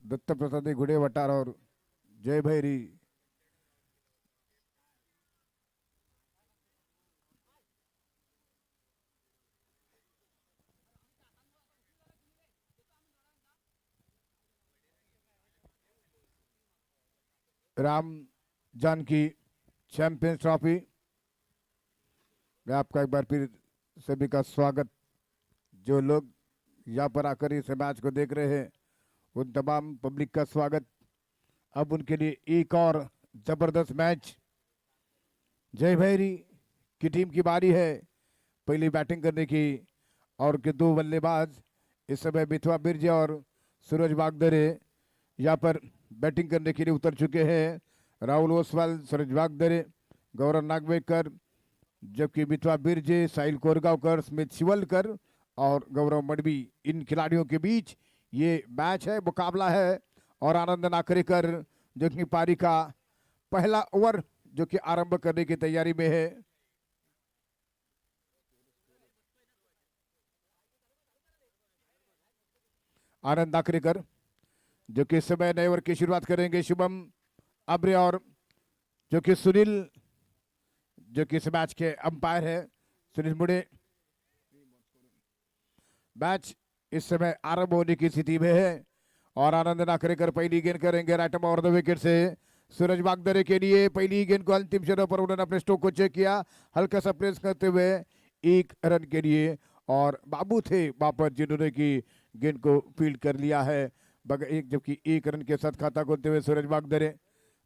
दत्त प्रसादी गुड़े वटार और जय भैरी। राम जानकी चैंपियंस ट्रॉफी में आपका एक बार फिर सभी का स्वागत। जो लोग यहाँ पर आकर इस मैच को देख रहे हैं उन तमाम पब्लिक का स्वागत। अब उनके लिए एक और जबरदस्त मैच। जय भैरी की टीम की बारी है पहली बैटिंग करने की और के दो बल्लेबाज इस समय मिथुआ बिरजे और सूरज वागदरे यहाँ पर बैटिंग करने के लिए उतर चुके हैं। राहुल ओसवाल, सूरज वागदरे, गौरव नागवेकर, जबकि मिथुआ बिरजे, साहिल कोरगांवकर, स्मित शिवलकर और गौरव मडवी, इन खिलाड़ियों के बीच ये मैच है, मुकाबला है। और आनंद नाकरेकर जो कि पारी का पहला ओवर जो कि आरंभ करने की तैयारी में है। आनंद नाकरेकर जो कि इस समय नए ओवर की शुरुआत करेंगे। शुभम अब्रे और जो कि सुनील जो कि इस मैच के अंपायर है, सुनील मुड़े। मैच इस समय आरंभ होने की स्थिति में है और आनंद नाकरेकर पहली गेंद करेंगे right arm over the wicket से। सूरज वागदरे के लिए पहली गेंद को अंतिम क्षणों पर उन्होंने अपने स्ट्रोक को चेक किया, हल्का सा प्रेस करते हुए एक रन के लिए। और बाबू थे वापस जिन्होंने की गेंद को फील्ड कर लिया है जबकि एक रन के साथ खाता खोलते हुए सूरज वागदरे।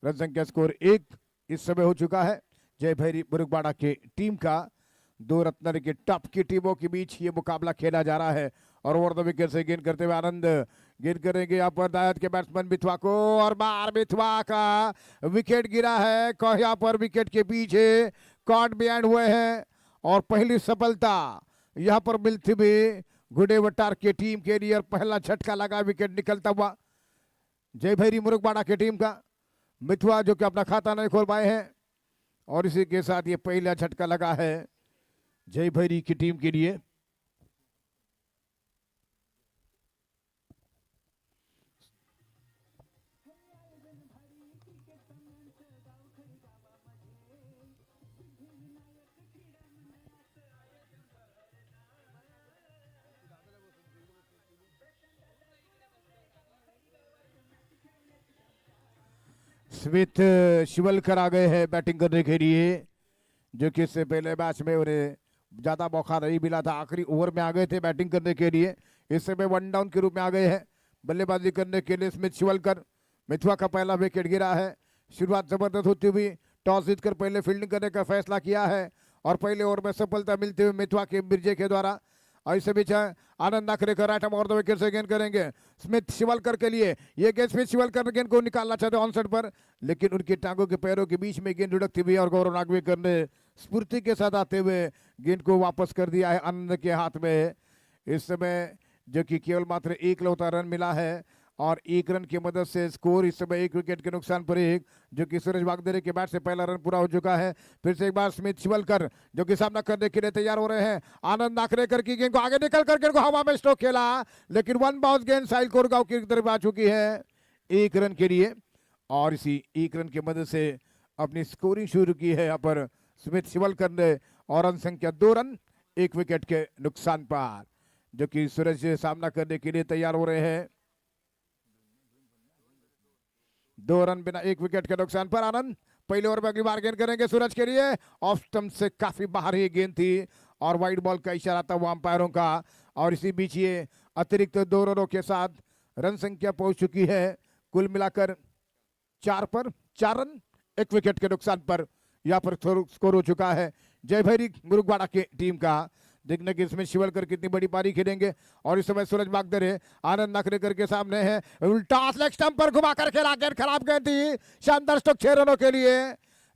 रन संख्या स्कोर 1 इस समय हो चुका है। जय भैरी मुरुगबाड़ा के टीम का दो रत्न के टॉप की टीमों के बीच ये मुकाबला खेला जा रहा है। और ओवर द विकेट से गेंद करते हुए आनंद गेंद करेंगे यहाँ पर दायत के बैट्समैन मिथुआ को और बार मिथुआ का विकेट गिरा है। यहाँ पर विकेट के पीछे कॉट बिहाइंड हुए हैं और पहली सफलता यहाँ पर मिलती हुई गुडे वटार के टीम के लिए और पहला झटका लगा विकेट निकलता हुआ जय भैरी मुरुगबाड़ा की टीम का। मिथुआ जो कि अपना खाता नहीं खोल पाए हैं और इसी के साथ ये पहला झटका लगा है जय भैरी की टीम के लिए। स्मिथ शिवलकर आ गए हैं बैटिंग करने के लिए जो कि इससे पहले मैच में उन्हें ज्यादा मौका नहीं मिला था, आखिरी ओवर में आ गए थे बैटिंग करने के लिए। इस समय वन डाउन के रूप में आ गए हैं बल्लेबाजी करने के लिए स्मिथ शिवलकर। मिथुआ का पहला विकेट गिरा है। शुरुआत जबरदस्त होती हुई टॉस जीतकर पहले फील्डिंग करने का फैसला किया है और पहले ओवर में सफलता मिलते हुए मिथुआ के बिरजे के द्वारा। और इस बीच Anand Nakrekar right arm over the wicket से गेंद करेंगे स्मिथ शिवलकर के लिए। ये गेंद स्मिथ शिवलकर गेंद को निकालना चाहते ऑन साइड पर, लेकिन उनकी टांगों के पैरों के बीच में गेंद लुढ़कती हुई और गौरव नागवेकर ने स्फूर्ति के साथ आते हुए गेंद को वापस कर दिया है आनंद के हाथ में। इस समय जो कि केवल मात्र एक लौता रन मिला है और एक रन की मदद से स्कोर इस समय 1 विकेट के नुकसान पर 1, जो कि सूरज वागदरे के बैट से पहला रन पूरा हो चुका है। फिर से एक बार स्मिथ शिवलकर जो कि सामना करने के लिए तैयार हो रहे हैं। आनंद नाकरेकर की गेंद को आगे निकल कर गेंद को हवा में स्ट्रोक खेला, लेकिन वन बाउंस गेंद साहिल कोरगांव की तरफ आ चुकी है 1 रन के लिए। और इसी 1 रन की मदद से अपनी स्कोरिंग शुरू की है यहाँ पर स्मिथ शिवलकर ने और रन संख्या 2 रन 1 विकेट के नुकसान पर, जो कि सूरज से सामना करने के लिए तैयार हो रहे हैं। 2 रन बिना 1 विकेट के नुकसान पर आनंद पहले ओवर में अगली बार गेंद करेंगे सूरज के लिए। ऑफ स्टंप से काफी बाहर ये गेंद थी और वाइड बॉल का इशारा था वो अंपायरों का। और इसी बीच ये अतिरिक्त 2 रनों के साथ रन संख्या पहुंच चुकी है कुल मिलाकर 4 पर 4 रन 1 विकेट के नुकसान पर यहाँ पर स्कोर हो चुका है जय भैरी मुरुगबाड़ा की टीम का। देखने की इसमें शिवलकर कितनी बड़ी पारी खेलेंगे। और इस समय सूरज वागदरे आनंद नाकरेकर के सामने है, उल्टा लेग स्टंप पर घुमा कर खेला, गेंद खराब गेंद थी, शानदार स्ट्रोक 6 रनों के लिए।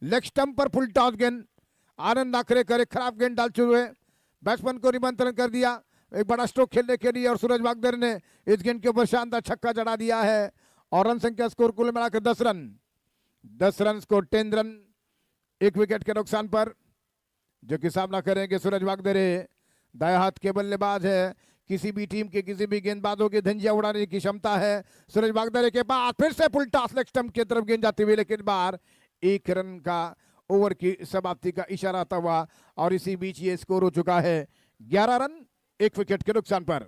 लेग स्टंप पर फुल टॉस गेंद, आनंद नाकरेकर एक खराब गेंद डाल चुके बैट्समैन को निमंत्रण कर दिया एक बड़ा स्ट्रोक खेलने के लिए और सूरज वागदरे ने इस गेंद के ऊपर शानदार छक्का जड़ा दिया है। और रन संख्या स्कोर कुल मिलाकर 10 रन स्कोर 10 रन 1 विकेट के नुकसान पर, जो कि सामना करेंगे सूरज वागदरे। दाएं हाथ के बल्लेबाज है, किसी भी टीम के किसी भी गेंदबाजों के धंजिया उड़ाने की क्षमता है। सूरज वागदरे के बाद फिर से फुल टॉस लेग स्टंप की तरफ गेंद जाती हुई, लेकिन बार 1 रन का ओवर की समाप्ति का इशारा आता हुआ और इसी बीच ये स्कोर हो चुका है 11 रन 1 विकेट के नुकसान पर।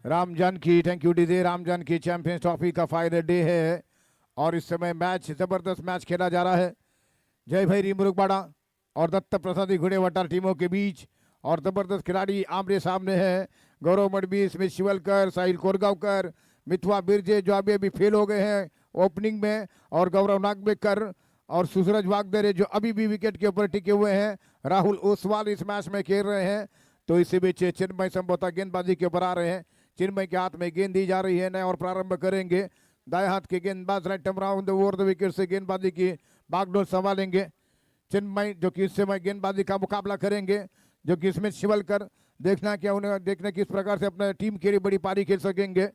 Ram Janaki, thank you DJ. Ram Janaki champions trophy का फाइनल डे है और इस समय मैच, जबरदस्त मैच खेला जा रहा है जय भैरी मुरुगबाड़ा और दत्त प्रसादी घुड़ेवटार टीमों के बीच। और जबरदस्त खिलाड़ी आमने सामने है। गौरव मडवी, स्मित शिवलकर, साहिल कोरगांवकर, मिथुआ बिरजे जो अभी फेल हो गए हैं ओपनिंग में, और गौरव नागवेकर और सूरज वागदरे जो अभी भी विकेट के ऊपर टिके हुए हैं। राहुल ओसवाल इस मैच में खेल रहे हैं। तो इसी बीच चिन्मय संभवतः गेंदबाजी के ऊपर आ रहे हैं। चिन्मय के हाथ में गेंद दी जा रही है, नए और प्रारंभ करेंगे। दाएं हाथ के गेंदबाज right round over the wicket से गेंदबाजी की बागडोर संभालेंगे चिन्मय, जो कि इस समय गेंदबाजी का मुकाबला करेंगे, जो कि इसमें शिवलकर देखना क्या उन्हें देखने किस प्रकार से अपने टीम के लिए बड़ी पारी खेल सकेंगे।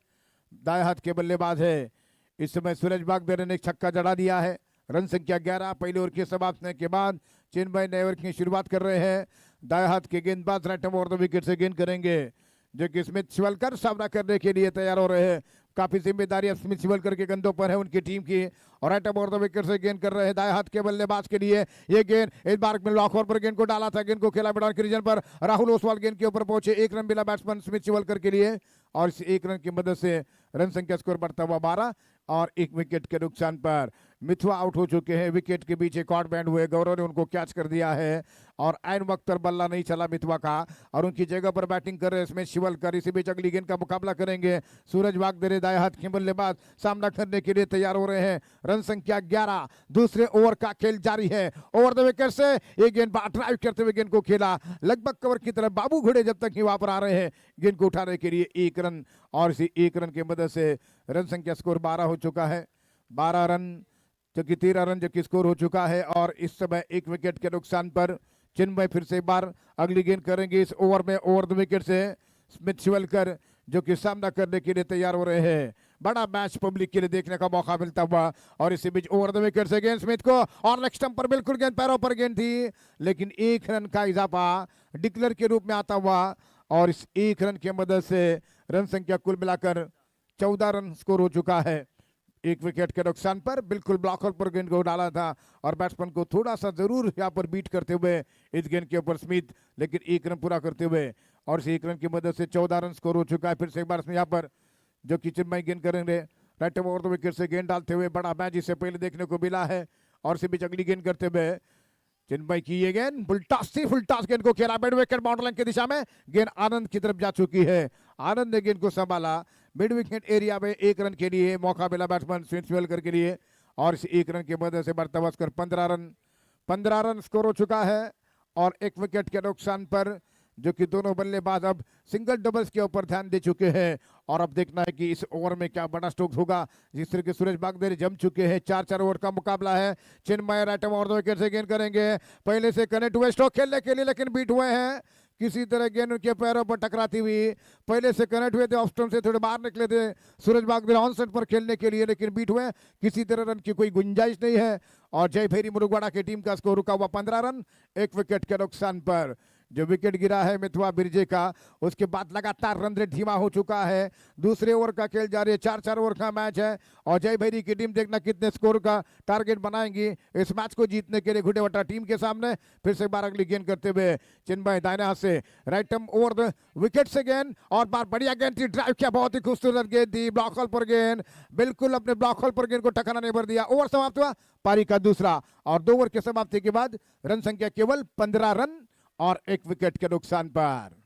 दाएं हाथ के बल्लेबाज है इस समय सूरज वागदरे ने एक छक्का जड़ा दिया है। रन संख्या 11 पहले ओवर के समाप्त होने के बाद चिन्मय नए ओवर की शुरुआत कर रहे हैं। दाएं हाथ के गेंदबाज राइट ओवर द विकेट से गेंद करेंगे, जो कि स्मित शिवलकर सामना करने के लिए तैयार हो रहे हैं। काफी जिम्मेदारी स्मित शिवलकर के कंधों पर है उनकी टीम की, और राइट ओवर द विकेट से गेंद कर रहे हैं दाएं हाथ के बल्लेबाज के लिए। ये गेंद इस बार में लॉक ओवर पर गेंद को डाला था, गेंद को खेला मैदान के रीजन पर। राहुल ओसवाल गेंद के ऊपर पहुंचे, 1 रन मिला बैट्समैन स्मित शिवलकर के लिए, और इस 1 रन की मदद से रन संख्या स्कोर बढ़ता हुआ 12 और 1 विकेट के नुकसान पर। मिथुआ आउट हो चुके हैं, विकेट के बीच एक और बैंड हुए, गौरव ने उनको कैच कर दिया है और ऐन वक्त पर बल्ला नहीं चला मिथुआ का, और उनकी जगह पर बैटिंग कर रहे हैं इसमें शिवलकर। इसी बीच अगली गेंद का मुकाबला करेंगे सूरज वागदरे, दाएं हाथ के बल्लेबाज सामना करने के लिए तैयार हो रहे हैं। रन संख्या 11, दूसरे ओवर का खेल जारी है। ओवर द विकेट से एक गेंद ड्राइव करते हुए गेंद को खेला लगभग कवर की तरफ, बाबू घोड़े जब तक ही वहां पर आ रहे हैं गेंद को उठाने के लिए 1 रन, और इसी 1 रन की मदद से रन संख्या स्कोर 12 हो चुका है। 12 रन जो कि 13 रन जो कि स्कोर हो चुका है, और इस समय 1 विकेट के नुकसान पर चिन्मय फिर से एक बार अगली गेंद करेंगे इस ओवर में। ओवर द विकेट से स्मित शिवलकर जो कि सामना करने के लिए तैयार हो रहे हैं। बड़ा मैच पब्लिक के लिए देखने का मौका मिलता हुआ, और इसी बीच ओवर द विकेट से गेंद स्मिथ को, और लेग स्टंप पर बिल्कुल गेंद पैरों पर गेंद थी, लेकिन 1 रन का इजाफा डिक्लेयर के रूप में आता हुआ, और इस 1 रन की मदद से रन संख्या कुल मिलाकर 14 रन स्कोर हो चुका है। 1 विकेट के नुकसान पर बिल्कुल ब्लॉकर पर गेंद को डाला था, और बैट्समैन को थोड़ा सा जरूर यहाँ पर बीट करते हुए इस गेंद के ऊपर स्मिथ, लेकिन 1 रन पूरा करते हुए, और इस 1 रन की मदद से 14 रन स्कोर हो चुका है। फिर से एक बार यहाँ पर जो कि चिन्मय गेंद करेंगे राइट ओवर द विकेट से गेंद डालते हुए, बड़ा मैच इससे पहले देखने को मिला है। और इसी बीच अगली गेंद करते हुए चिन्मय की ये गेंद फुल टॉस गेंद को खेला मिड विकेट बाउंड्री लाइन की दिशा में, गेंद आनंद की तरफ जा चुकी है। आनंद ने गेंद को संभाला, मिड विकेट एरिया में 1 रन के लिए मौका मिला बैट्समैन स्मिथ शिवलकर के लिए, और इस 1 रन की मदद से बढ़ता हुआ स्कोर 15 रन स्कोर हो चुका है। और 1 विकेट के नुकसान पर जो कि दोनों बल्लेबाज अब सिंगल डबल्स के ऊपर ध्यान दे चुके हैं, और अब देखना है कि इस ओवर में क्या बड़ा स्ट्रोक होगा। जिस तरह के सूरज वागदरे जम चुके हैं, 4-4 ओवर का मुकाबला है। चिन्मय राइट ओवर द विकेट से गेंद करेंगे, पहले से कनेक्ट हुए स्ट्रोक खेलने के लिए, लेकिन बीट हुए हैं, किसी तरह गेंद उनके पैरों पर टकराती हुई। पहले से कनेक्ट हुए थे, ऑफ स्टंप से थोड़े बाहर निकले थे सूरज वागदरे ऑन सेट पर खेलने के लिए, लेकिन बीट हुए, किसी तरह रन की कोई गुंजाइश नहीं है। और जय भैरी मुरुगवाड़ा की टीम का स्कोर रुका हुआ 15 रन 1 विकेट के नुकसान पर। जो विकेट गिरा है मिथुआ बिरजे का, उसके बाद लगातार रन रेट धीमा हो चुका है। दूसरे ओवर का खेल जारी है, 4-4 ओवर का मैच है, और जय भैरी की टीम देखना कितने स्कोर का टारगेट बनाएंगी इस मैच को जीतने के लिए घुड़ेवटा टीम के सामने। फिर से एक बार अगली गेंद करते हुए चिन्मय दाहिने हाथ से राइट ओवर द विकेट से गेंद, और बार बढ़िया गेंद थी, ड्राइव किया, बहुत ही खूबसूरत गेंद थी, ब्लॉक होल पर गेंद, बिल्कुल अपने ब्लॉक होल पर गेंद को ठिकाना नहीं भर दिया। ओवर समाप्त हुआ, पारी का दूसरा, और 2 ओवर के समाप्ति के बाद रन संख्या केवल 15 रन और 1 विकेट के नुकसान पर।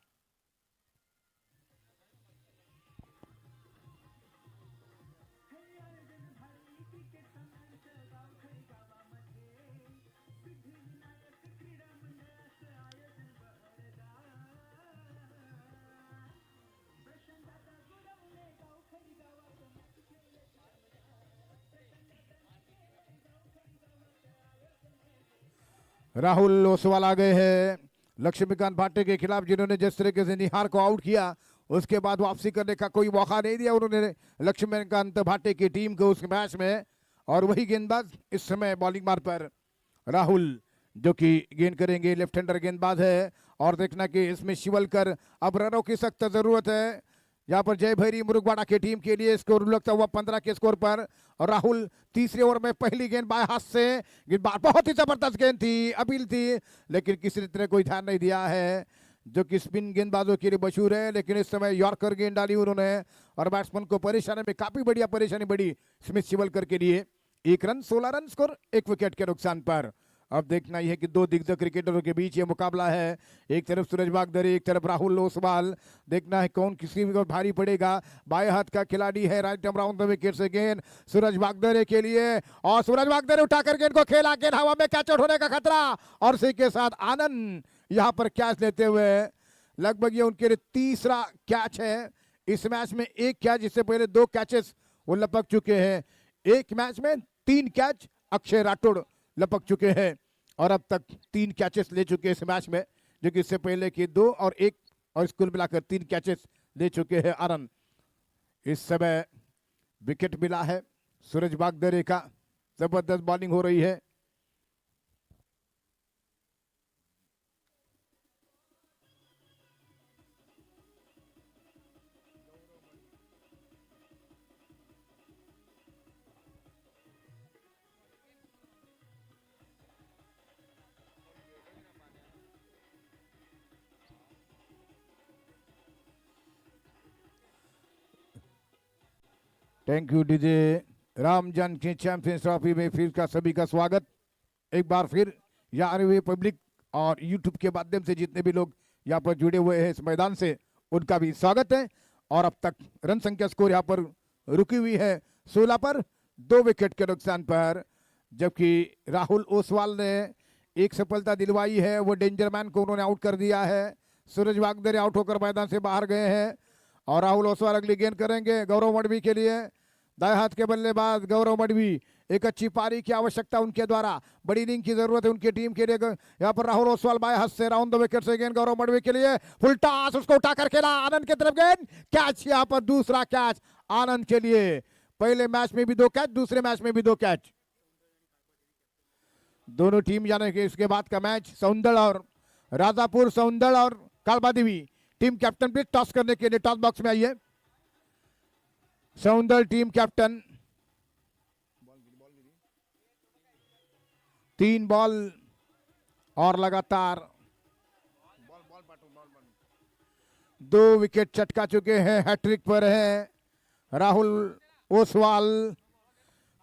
राहुल ओसवाल आ गए हैं लक्ष्मीकांत भाटे के खिलाफ, जिन्होंने जिस तरीके से निहार को आउट किया, उसके बाद वापसी करने का कोई मौका नहीं दिया उन्होंने लक्ष्मीकांत भाटे की टीम को उस मैच में, और वही गेंदबाज इस समय बॉलिंग मार्ग पर राहुल जो कि गेंद करेंगे, लेफ्ट हैंडर गेंदबाज है। और देखना कि इसमें शिवलकर अब रनों की सख्त जरूरत है। यहाँ पर जय भैरी मुरुगवाड़ा की टीम के लिए स्कोर लगता हुआ 15 के स्कोर पर। और राहुल तीसरे ओवर में पहली गेंद बाएं हाथ से, गेंदबाज बहुत ही जबरदस्त गेंद थी, अपील थी, लेकिन किसी ने इतने कोई ध्यान नहीं दिया है, जो कि स्पिन गेंदबाजों के लिए मशहूर है। लेकिन इस समय यॉर्कर गेंद डाली उन्होंने और बैट्समैन को परेशानी में काफी बढ़िया परेशानी बढ़ी स्मिथ शिवलकर के लिए। 1 रन 16 रन स्कोर 1 विकेट के नुकसान पर। अब देखना यह है कि दो दिग्गज क्रिकेटरों के बीच ये मुकाबला है, एक तरफ सूरज वागदरे, एक तरफ राहुल ओसवाल। देखना है कौन किसी को भारी पड़ेगा। बाएं हाथ का खिलाड़ी है, right arm round the wicket से गेंद सूरज वागदरे के लिए, और सूरज वागदरे उठाकर गेंद को खेला, गेंद हवा में कैच आउट होने का खतरा। और इसी के साथ आनंद यहाँ पर कैच लेते हुए, लगभग ये उनके लिए तीसरा कैच है इस मैच में। एक कैच, इससे पहले 2 कैचेस वो लपक चुके हैं। एक मैच में 3 कैच अक्षय राठौड़ लपक चुके हैं और अब तक 3 कैचेस ले चुके हैं इस मैच में, जो कि इससे पहले के 2 और 1 और कुल मिलाकर 3 कैचेस ले चुके हैं आनंद। इस समय विकेट मिला है सूरज वागदरे का, जबरदस्त बॉलिंग हो रही है। Thank you DJ Ram Janaki champions trophy में फिर का सभी का स्वागत। एक बार फिर यहाँ हुए पब्लिक और यूट्यूब के माध्यम से जितने भी लोग यहाँ पर जुड़े हुए हैं इस मैदान से, उनका भी स्वागत है। और अब तक रन संख्या स्कोर यहाँ पर रुकी हुई है 16 पर 2 विकेट के नुकसान पर, जबकि राहुल ओसवाल ने एक सफलता दिलवाई है, वो डेंजर मैन को उन्होंने आउट कर दिया है। सूरज वागदरे आउट होकर मैदान से बाहर गए हैं और राहुल ओसवाल अगली गेंद करेंगे गौरव मडवी के लिए। दाएं हाथ के बल्लेबाज गौरव मडवी, एक अच्छी पारी की आवश्यकता उनके द्वारा, बड़ी इनिंग की जरूरत है उनकी टीम के लिए। यहाँ पर राहुल ओसवाल बाएं हाथ से राउंड द विकेट से गेंद गौरव मडवी के लिए, फुल टॉस, उसको उठाकर खेला आनंद की तरफ गेंद, कैच, यहाँ पर दूसरा कैच आनंद के लिए। पहले मैच में भी 2 कैच, दूसरे मैच में भी 2 कैच। दोनों टीम जाने के इसके बाद का मैच सौंदड़ और राजापुर, सौंदड़ और कालबा देवी। टीम कैप्टन प्लीज टॉस करने के लिए टॉस बॉक्स में आइए। सौंदड़ टीम कैप्टन, 3 बॉल और लगातार 2 विकेट चटका चुके हैं। हैट्रिक पर है राहुल ओसवाल,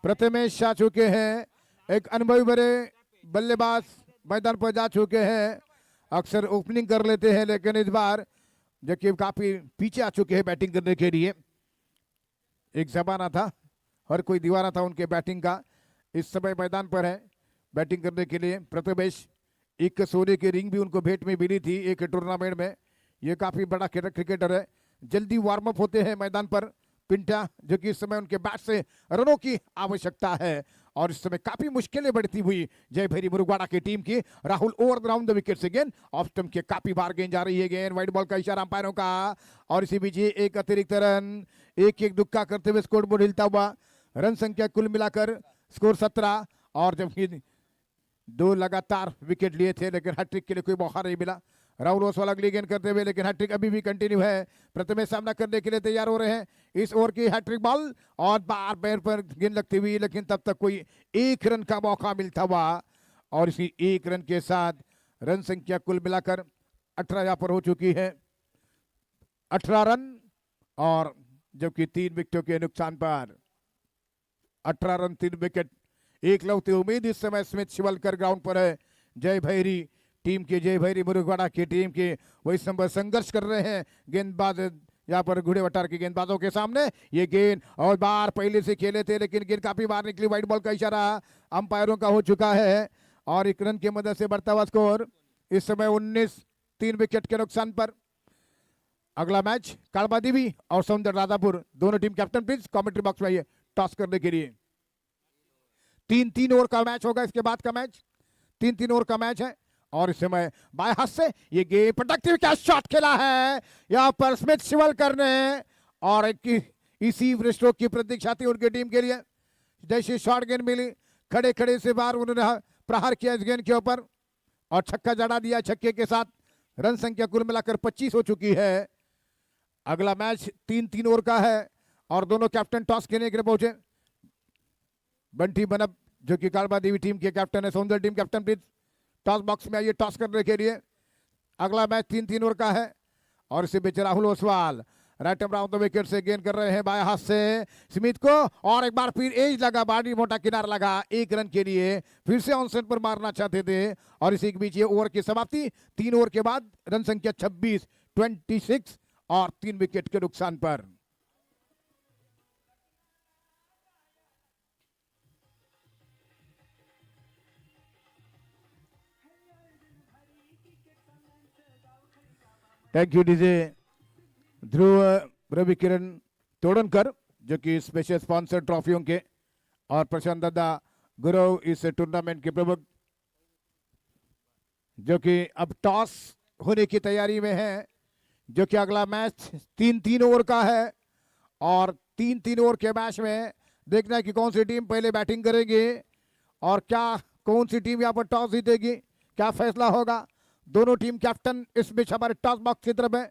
प्रथमेश आ चुके हैं, एक अनुभवी भरे बल्लेबाज मैदान पर जा चुके हैं। अक्सर ओपनिंग कर लेते हैं, लेकिन इस बार जबकि काफी पीछे आ चुके हैं बैटिंग करने के लिए। एक जमाना था, हर कोई दीवाना था उनके बैटिंग का। इस समय मैदान पर है बैटिंग करने के लिए प्रथमेश। एक सोने की रिंग भी उनको भेंट में मिली थी एक टूर्नामेंट में। ये काफी बड़ा क्रिकेटर है, जल्दी वार्म अप होते हैं मैदान पर पिंटा, जो कि इस समय उनके बैट से रनों की आवश्यकता है। और इस समय काफी मुश्किलें बढ़ती हुई जय भैरी मुरुगवाड़ा की टीम की। Rahul over round the wicket से गेंद ऑफ स्टंप के काफी बार गेंद जा रही है, गेंद वाइड बॉल का इशारा अंपायरों का। और इसी बीच एक अतिरिक्त रन, एक दुक्का करते हुए स्कोर बोर्ड हिलता हुआ। रन संख्या कुल मिलाकर स्कोर 17, और जबकि 2 लगातार विकेट लिए थे, लेकिन हैट्रिक के लिए कोई मौका नहीं मिला। राहुल ओसवाल अगली गेंद करते हुए, लेकिन हैट्रिक अभी भी कंटिन्यू है। प्रथमेश सामना करने के लिए तैयार हो रहे हैं इस ओवर की हैट्रिक बॉल, और बार पैर पर गेंद लगती हुई, लेकिन तब तक कोई 1 रन का मौका मिलता हुआ। और इसी 1 रन के साथ रन संख्या कुल मिलाकर 18 यहाँ पर हो चुकी है, 18 रन। और जबकि 3 विकेटों के नुकसान पर 18 रन 3 विकेट। एकलौती उम्मीद इस समय स्मिथ शिवलकर ग्राउंड पर है जय भैरी टीम के, जय भैरी मुरुगवाड़ा की टीम के। वही समय संघर्ष कर रहे हैं गेंदबाज यहाँ पर घुड़े वटार के गेंदबाजों के सामने। ये गेंद और बार पहले से खेले थे, लेकिन गेंद काफी बार निकली, वाइड बॉल का इशारा अंपायरों का हो चुका है। और 1 रन की मदद से बढ़ता हुआ स्कोर इस समय 19, 3 विकेट के नुकसान पर। अगला मैच कालबा देवी और सौंदड़ राजापुर, दोनों team captain please commentary box में आइए टॉस करने के लिए। 3-3 ओवर का मैच होगा इसके बाद का मैच, 3-3 ओवर का मैच है। और इस समय बाएं हाथ से ये गेंद प्रोडक्टिव क्या शॉट खेला है यहाँ पर स्मिथ शिवलकर ने, और इसी स्ट्रोक की प्रतीक्षा थी उनकी टीम के लिए। जैसी शॉर्ट गेंद मिली, खड़े खड़े से बाहर उन्होंने प्रहार किया इस गेंद के ऊपर और छक्का जड़ा दिया। छक्के के साथ रन संख्या कुल मिलाकर 25 हो चुकी है। अगला मैच 3-3 ओवर का है और दोनों कैप्टन टॉस खेलने के लिए पहुंचे। बंटी बनब जो कि कालबा देवी टीम के कैप्टन है, सौंदर्य team captain please toss box में आइए टॉस करने के लिए। अगला मैच 3-3 ओवर का है और इसी बीच Rahul Oswal right arm round the wicket से गेंद कर रहे हैं बाएं हाथ से स्मिथ को और एक बार फिर एज लगा, बाडी मोटा किनार लगा 1 रन के लिए। फिर से ऑन सेट पर मारना चाहते थे और इसी के बीच ये ओवर की समाप्ति। 3 ओवर के बाद रन संख्या 26, 26 और 3 विकेट के नुकसान पर। थैंक यू डीजे ध्रुव रवि किरण तोड़नकर जो कि स्पेशल स्पॉन्सर ट्रॉफियों के और प्रशांत दादा गुरु इस टूर्नामेंट के प्रमुख जो कि अब टॉस होने की तैयारी में है। जो कि अगला मैच 3-3 ओवर का है और 3-3 ओवर के मैच में देखना है कि कौन सी टीम पहले बैटिंग करेगी और क्या कौन सी टीम यहाँ पर टॉस जीतेगी, क्या फैसला होगा। दोनों टीम कैप्टन इस बीच हमारे टॉस बॉक्स की तरफ है।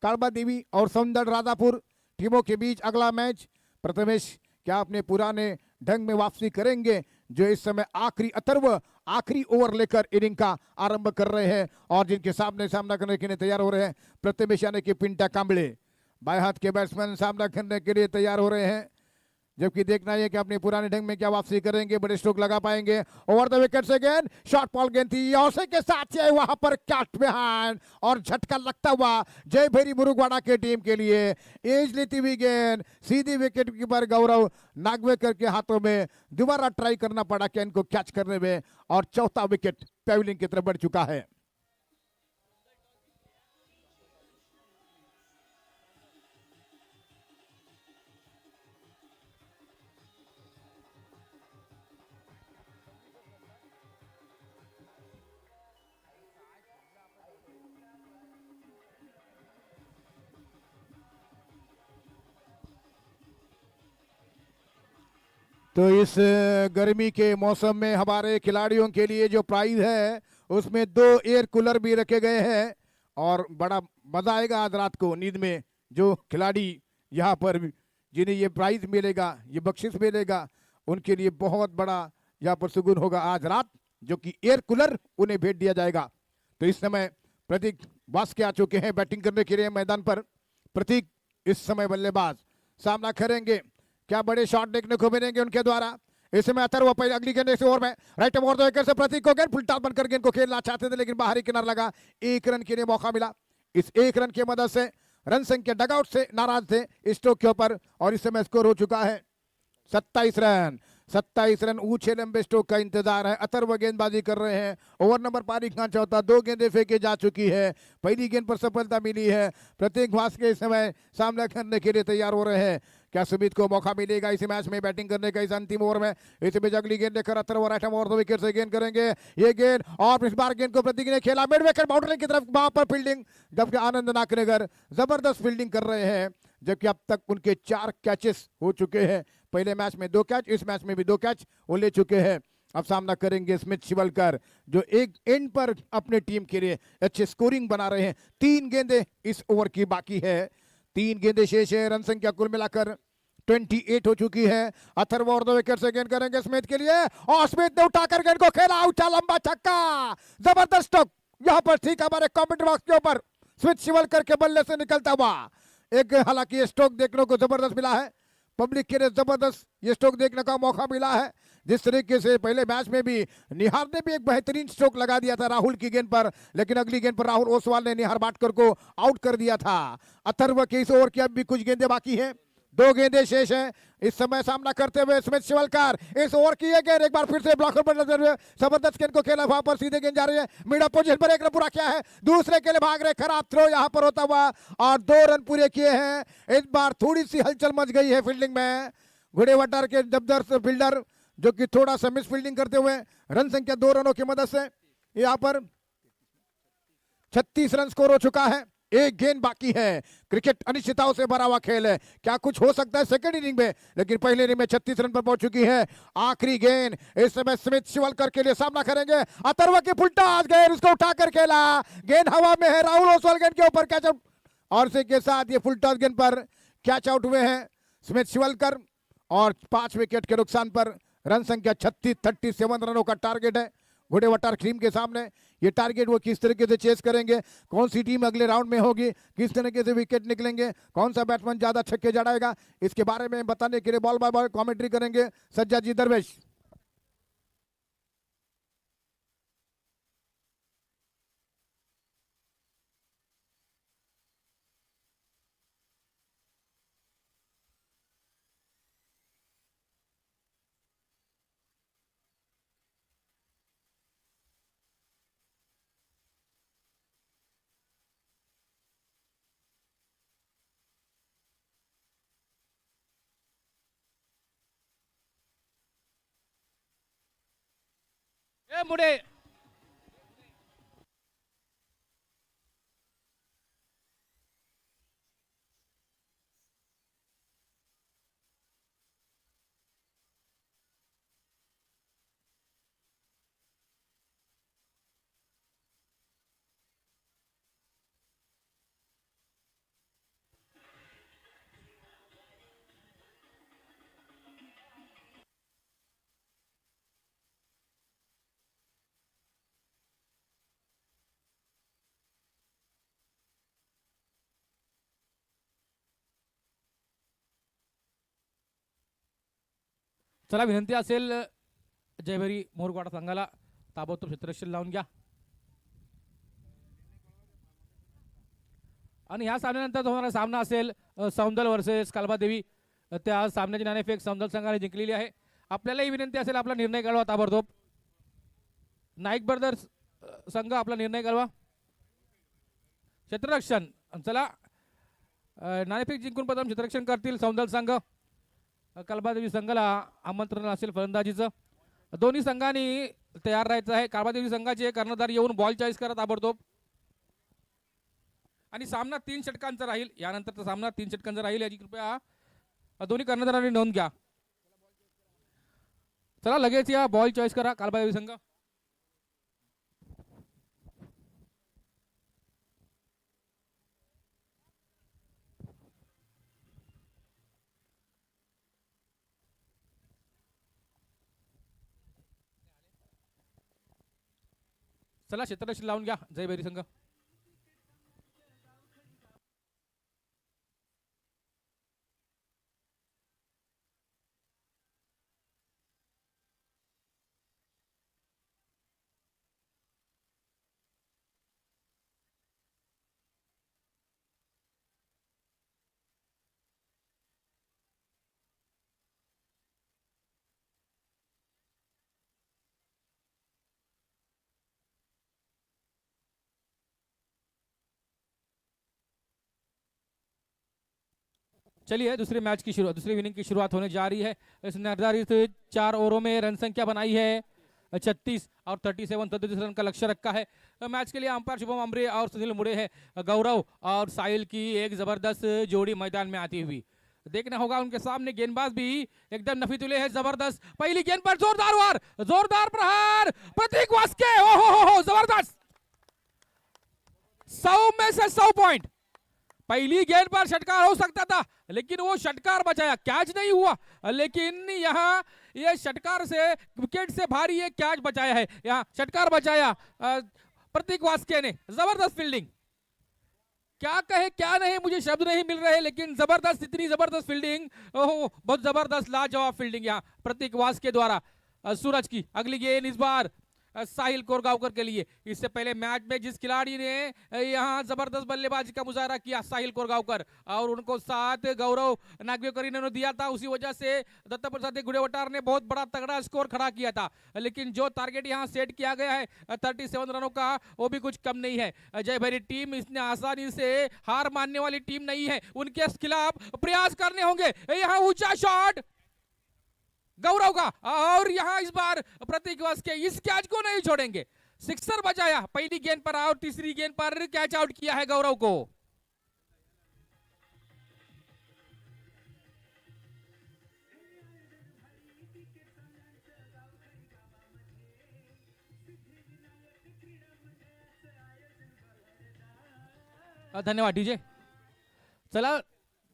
कालबा देवी और सौंदर्य राधापुर टीमों के बीच अगला मैच। प्रथमेश क्या अपने पुराने ढंग में वापसी करेंगे जो इस समय आखिरी ओवर लेकर इनिंग का आरंभ कर रहे हैं और जिनके सामना करने के लिए तैयार हो रहे हैं। प्रथमेश यानी कि पिंटा कांबळे बाएं हाथ के बैट्समैन सामना करने के लिए तैयार हो रहे हैं, जबकि देखना है कि अपने पुराने ढंग में क्या वापसी करेंगे, बड़े स्ट्रोक लगा पाएंगे। ओवर द विकेट से गेंद शॉर्ट बॉल गेंद थी औसे के साथ वहां पर कैट बिहाइंड और झटका लगता हुआ जय भैरी मुरुगवाड़ा के टीम के लिए। एज लेती हुई गेंद सीधी विकेट कीपर गौरव नागवेकर के हाथों में दोबारा ट्राई करना पड़ा गेंद को कैच करने में और चौथा विकेट पेविलियन की तरफ बढ़ चुका है। तो इस गर्मी के मौसम में हमारे खिलाड़ियों के लिए जो प्राइज है उसमें 2 एयर कूलर भी रखे गए हैं और बड़ा मजा आएगा आज रात को नींद में। जो खिलाड़ी यहाँ पर जिन्हें ये प्राइज मिलेगा, ये बख्शिश मिलेगा, उनके लिए बहुत बड़ा यहाँ पर सुकून होगा आज रात, जो कि एयर कूलर उन्हें भेंट दिया जाएगा। तो इस समय प्रतीक वास के आ चुके हैं बैटिंग करने के लिए मैदान पर। प्रतीक इस समय बल्लेबाज सामना करेंगे, क्या बड़े शॉट देखने को मिलेंगे उनके द्वारा। इस समय अथर्व पहले अगली गेंद इस ओवर में राइट ओवर दो विकेट से प्रतीक को गेंद फुल टॉस बनकर गेंद को खेलना चाहते थे लेकिन बाहरी किनार लगा। 1 रन के लिए मौका मिला। इस 1 रन की मदद से रन संख्या डगआउट से नाराज थे स्ट्रोक के ऊपर और इस समय स्कोर हो चुका है 27 रन। 27 रन ऊंचे लंबे स्ट्रोक का इंतजार है। अथर्व गेंदबाजी कर रहे हैं। ओवर नंबर पारी का चौथा, 2 गेंदें फेंके जा चुकी है। पहली गेंद पर सफलता मिली है। प्रतीक वास के इस समय सामना करने के लिए तैयार हो रहे हैं। क्या सुमित को मौका मिलेगा इस मैच में बैटिंग करने का इस अंतिम ओवर में। इस बीच अगली गेंद लेकर अथर्व राइट ओवर 2 विकेट से गेंद करेंगे। ये गेंद और इस बार गेंद को प्रतीक ने खेला मिड विकेट बाउंड्री की तरफ, वहां पर फील्डिंग, जबकि आनंद नाकनेगर जबरदस्त फील्डिंग कर रहे हैं, जबकि अब तक उनके 4 कैचेस हो चुके हैं। पहले मैच में 2 कैच, इस मैच में भी 2 कैच वो ले चुके हैं। अब सामना करेंगे स्मिथ शिवलकर जो एक एंड पर अपने टीम के लिए अच्छे स्कोरिंग बना रहे हैं। 3 गेंदें इस ओवर की बाकी है, 3 गेंदें शेष है। रन संख्या कुल मिलाकर 28 हो चुकी है। अथर्व और 2 विकेट से गेंद करेंगे स्मिथ के लिए और स्मिथ ने उठाकर गेंद को खेला, ऊंचा लंबा छक्का, जबरदस्त स्ट्रोक यहाँ पर ठीक हमारे कमेंट बॉक्स के ऊपर स्मिथ शिवलकर के बल्ले से निकलता हुआ एक, हालांकि ये स्ट्रोक देखने को जबरदस्त मिला है। पब्लिक के लिए जबरदस्त ये स्ट्रोक देखने का मौका मिला है। जिस तरीके से पहले मैच में भी निहार ने भी एक बेहतरीन स्ट्रोक लगा दिया था राहुल की गेंद पर, लेकिन अगली गेंद पर राहुल ओसवाल ने निहार बाटकर को आउट कर दिया था। अथर्व के इस ओवर की अब भी कुछ गेंदें बाकी हैं, 2 गेंदें शेष हैं। इस समय सामना करते हुए स्मिथ शिवलकर इस ओवर की गेंद एक बार फिर से ब्लॉकर पर नजर हुए, जबरदस्त गेंद को खेला, वहां पर सीधे गेंद जा रही है। मिड ऑफ पोजीशन पर 1 रन पूरा किया है, दूसरे के लिए भाग रहे, खराब थ्रो यहां पर होता हुआ और 2 रन पूरे किए हैं। इस बार थोड़ी सी हलचल मच गई है फील्डिंग में। घुड़ेवटर के जबरदस्त फील्डर जो कि थोड़ा सा मिस फील्डिंग करते हुए रन संख्या 2 रनों की मदद से यहाँ पर 36 रन स्कोर हो चुका है। एक गेंद बाकी है। क्रिकेट अनिश्चितताओं से भरा हुआ खेल है, क्या कुछ हो सकता है सेकंड इनिंग में, लेकिन पहले इनिंग में 36 रन पर पहुंच चुकी है। आखिरी गेंद इस समय स्मिथ शिवलकर के लिए सामना करेंगे। अथर्व की फुलटॉस गेंद, उसको उठाकर खेला, गेंद हवा में है। राहुल ओसवाल गेंद के ऊपर कैच आउट, और इसी के साथ ये फुलटॉस गेंद पर कैच आउट हुए हैं स्मिथ शिवलकर, और 5 विकेट के नुकसान पर रन संख्या 37 रनों का टारगेट है घोड़े वटार टीम के सामने। ये टारगेट वो किस तरीके से चेस करेंगे, कौन सी टीम अगले राउंड में होगी, किस तरीके से विकेट निकलेंगे, कौन सा बैट्समैन ज्यादा छक्के जड़ाएगा, इसके बारे में बताने के लिए बॉल बाय बॉल कमेंट्री करेंगे सज्जाद जी दरवेश। मुड़े चला विनंती असेल जयभरी मोरगवाडा संघाला ताबडतोब क्षेत्ररक्षण लावून घ्या, आणि ह्या सामन्यानंतर होणारा सामना असेल सौंदल वर्सेस कालबादेवी। त्या सामन्याची नाणेफेक सौंदल संघाने जिंकलेली आहे। आपल्यालाही विनंती असेल आपला निर्णय कळवा ताबडतोब। नाईक ब्रदर्स संघ आपला निर्णय कळवा। क्षेत्ररक्षण चला, नाणेफेक जिंकून प्रथम क्षेत्ररक्षण करतील सौंदल संघ। कालबादेवी संघाला आमंत्रण असेल फलंदाजीचं। दोन्ही संघांनी तयार राहायचं आहे। कालबादेवी संघाचे कर्णधार येऊन बॉल चॉईस करा ताबडतोब, आणि सामना 3 षटकांचा राहील। यानंतरचा सामना 3 षटकांचा राहील, याची कृपया दोन्ही कर्णधारांनी नोंद घ्या। चला लगेच या, बॉल चॉईस करा कालबादेवी संघ। चला क्षेत्ररक्षण लावून घ्या जयभैरी संघ। चलिए दूसरी मैच की शुरुआत, दूसरी इनिंग की शुरुआत होने जा रही है। इस निर्धारित 4 ओवरों में रन संख्या बनाई है 36 और 37 रन का लक्ष्य रखा है। मैच के लिए अंपायर शुभम अमरे और सुनील मुड़े है। गौरव और साहिल की एक जबरदस्त जोड़ी मैदान में आती हुई देखना होगा। उनके सामने गेंदबाज भी एकदम नफीतुल्ले है, जबरदस्त। पहली गेंद पर जोरदार वार, जोरदार प्रहार, प्रतीक वास्के, ओहो जबरदस्त। 100 में से 100 पॉइंट। पहली गेंद पर षटकार हो सकता था, लेकिन वो षटकार बचाया, कैच नहीं हुआ, लेकिन यहाँ ये षटकार से, विकेट से भारी ये कैच बचाया है, यहाँ षटकार बचाया प्रतीक वास्के ने। जबरदस्त फील्डिंग, क्या कहे क्या नहीं, मुझे शब्द नहीं मिल रहे, लेकिन जबरदस्त, इतनी जबरदस्त फील्डिंग, ओहो बहुत जबरदस्त लाजवाब फील्डिंग यहाँ प्रतीक वास्के द्वारा। सूरज की अगली गेंद इस बार साहिल कोरगांवकर के लिए। इससे पहले मैच में जिस खिलाड़ी ने यहां जबरदस्त बल्लेबाजी का मुजाहरा किया साहिल कोरगांवकर, और उनको साथ गौरव नागवेकर ने दिया था, उसी वजह से दत्ता प्रसाद गुड़ेवटार ने बहुत बड़ा तगड़ा स्कोर खड़ा किया था। लेकिन जो टारगेट यहां सेट किया गया है 37 रनों का, वो भी कुछ कम नहीं है। जयभैरी टीम इसने आसानी से हार मानने वाली टीम नहीं है, उनके खिलाफ प्रयास करने होंगे। यहाँ ऊंचा शॉट गौरव का, और यहां इस बार प्रतीक वास्के इस कैच को नहीं छोड़ेंगे, सिक्सर बचाया पहली गेंद पर और तीसरी गेंद पर कैच आउट किया है गौरव को। धन्यवाद डीजे. चला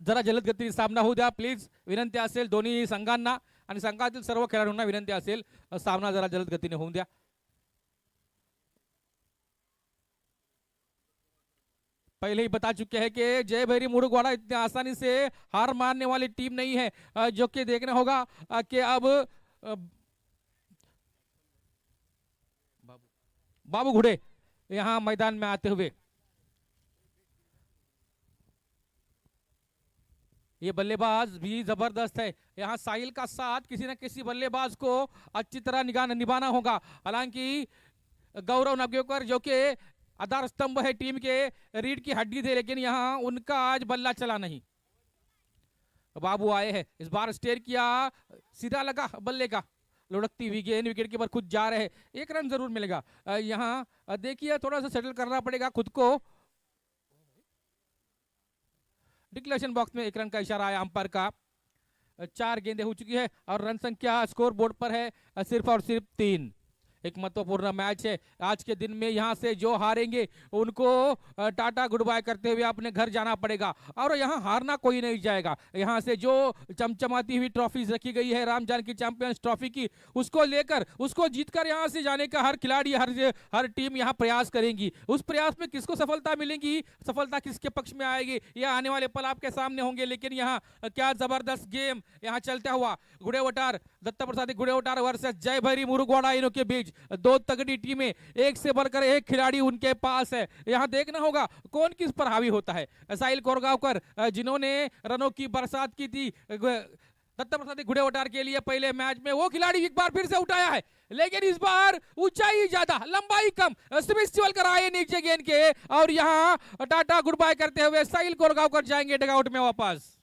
जरा जलद गतीने सामना होऊ द्या प्लीज. विनंती असेल दोन्ही संघांना आणि संघातील सर्व खेळाडूंना विनंती असेल सामना जरा जलद गतीने होऊन द्या. पहले ही बता चुके हैं कि जय भैरी मुरुगवाड़ा इतने आसानी से हार मानने वाली टीम नहीं है, जो कि देखना होगा कि अब बाबू घुड़े यहां मैदान में आते हुए. ये बल्लेबाज भी जबरदस्त है. यहाँ साहिल का साथ किसी न किसी बल्लेबाज को अच्छी तरह निभाना होगा. हालांकि गौरव नवगेकर जो कि आधार स्तंभ है टीम के, रीढ़ की हड्डी थे, लेकिन यहाँ उनका आज बल्ला चला नहीं. बाबू आए हैं, इस बार स्टेयर किया, सीधा लगा बल्ले का, लुढ़कती हुई गेंद विकेट के ऊपर खुद जा रहे हैं. 1 रन जरूर मिलेगा. यहाँ देखिए थोड़ा सा सेटल करना पड़ेगा खुद को. डिक्लेरेशन बॉक्स में 1 रन का इशारा आया अंपायर का. 4 गेंदें हो चुकी है और रन संख्या स्कोर बोर्ड पर है सिर्फ और सिर्फ 3. एक महत्वपूर्ण मैच है आज के दिन में. यहाँ से जो हारेंगे उनको टाटा गुड बाय करते हुए अपने घर जाना पड़ेगा और यहाँ हारना कोई नहीं जाएगा. यहाँ से जो चमचमाती हुई ट्रॉफी रखी गई है राम जानकी चैंपियंस ट्रॉफी की, उसको लेकर उसको जीतकर यहाँ से जाने का हर खिलाड़ी हर टीम यहाँ प्रयास करेंगी. उस प्रयास में किसको सफलता मिलेगी, सफलता किसके पक्ष में आएगी, यह आने वाले पल आपके सामने होंगे. लेकिन यहाँ क्या जबरदस्त गेम यहाँ चलता हुआ. गुड़ेवटार दत्ता प्रसाद गुड़ेवटार वर्सेस जय भैरी मुरुगवाड़ा, इनों के बीच 2 तगड़ी टीमें, एक से बढ़कर एक खिलाड़ी उनके पास है. यहां देखना होगा कौन किस पर हावी होता है. साहिल कोरगांवकर जिन्होंने रनों की बरसात की थी दत्ता प्रसाद गुड़ेवटार के लिए पहले मैच में, वो खिलाड़ी एक बार फिर से उठाया है, लेकिन इस बार ऊंचाई ज्यादा लंबाई कम. स्मिथ शिवलकर आए नीचे गेंद के और यहां टाटा गुड बाय करते हुए साहिल कोरगांवकर जाएंगे डगआउट में वापस.